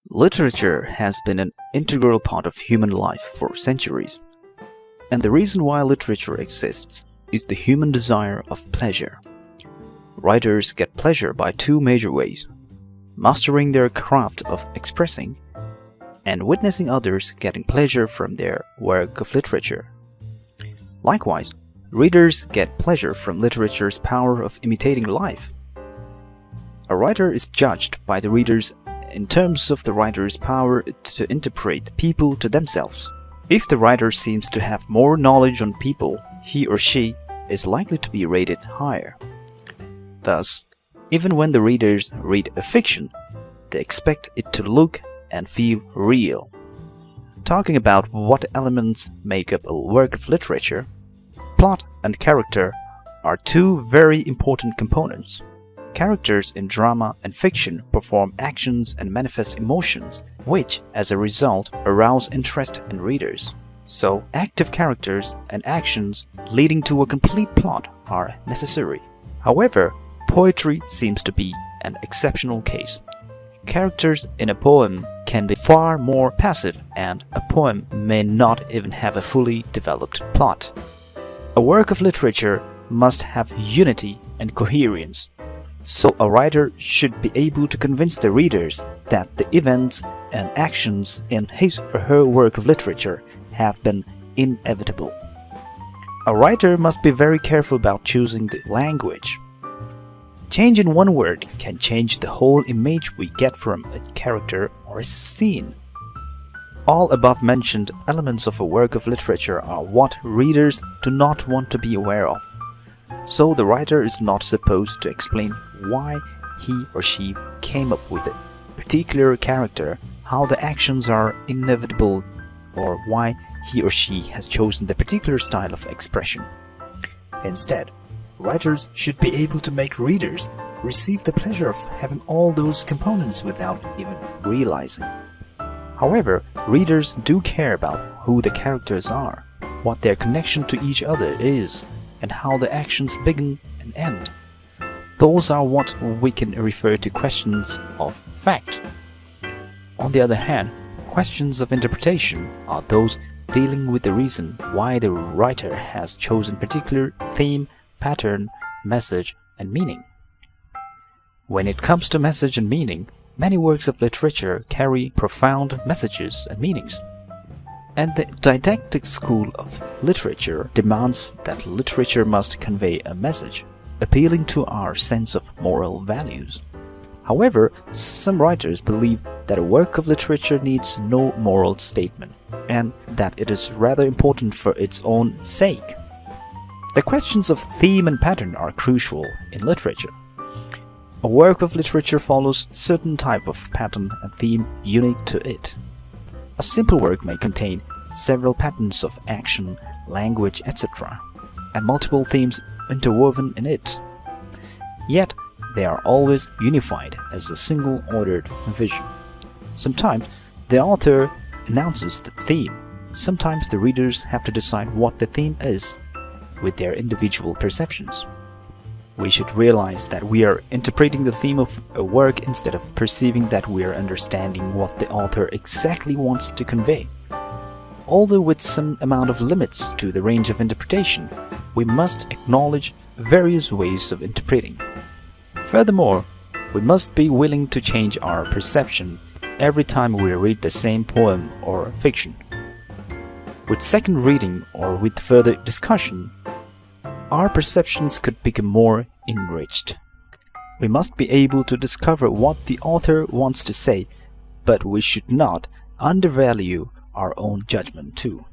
Literature has been an integral part of human life for centuries, and the reason why literature exists is the human desire of pleasure. Writers get pleasure by two major ways: mastering their craft of expressing, and witnessing others getting pleasure from their work of literature. Likewise, readers get pleasure from literature's power of imitating life. A writer is judged by the readers in terms of the writer's power to interpret people to themselves. If the writer seems to have more knowledge on people, he or she is likely to be rated higher. Thus, even when the readers read a fiction, they expect it to look and feel real. Talking about what elements make up a work of literature, plot and character are two very important components. Characters in drama and fiction perform actions and manifest emotions, which, as a result, arouse interest in readers. So, active characters and actions leading to a complete plot are necessary. However, poetry seems to be an exceptional case. Characters in a poem can be far more passive, and a poem may not even have a fully developed plot. A work of literature must have unity and coherence. So a writer should be able to convince the readers that the events and actions in his or her work of literature have been inevitable. A writer must be very careful about choosing the language. Change in one word can change the whole image we get from a character or a scene. All above-mentioned elements of a work of literature are what readers do not want to be aware of. So the writer is not supposed to explain why he or she came up with a particular character, how the actions are inevitable, or why he or she has chosen the particular style of expression. Instead, writers should be able to make readers receive the pleasure of having all those components without even realizing. However, readers do care about who the characters are, what their connection to each other is, and how the actions begin and end. Those are what we can refer to questions of fact. On the other hand, questions of interpretation are those dealing with the reason why the writer has chosen particular theme, pattern, message, and meaning. When it comes to message and meaning, many works of literature carry profound messages and meanings. And the didactic school of literature demands that literature must convey a message, appealing to our sense of moral values. However, some writers believe that a work of literature needs no moral statement, and that it is rather important for its own sake. The questions of theme and pattern are crucial in literature. A work of literature follows certain type of pattern and theme unique to it. A simple work may contain several patterns of action, language, etc., and multiple themes interwoven in it. Yet, they are always unified as a single ordered vision. Sometimes, the author announces the theme. Sometimes the readers have to decide what the theme is with their individual perceptions. We should realize that we are interpreting the theme of a work instead of perceiving that we are understanding what the author exactly wants to convey. Although with some amount of limits to the range of interpretation, we must acknowledge various ways of interpreting. Furthermore, we must be willing to change our perception every time we read the same poem or fiction. With second reading or with further discussion, our perceptions could become more enriched. We must be able to discover what the author wants to say, but we should not undervalue our own judgment too.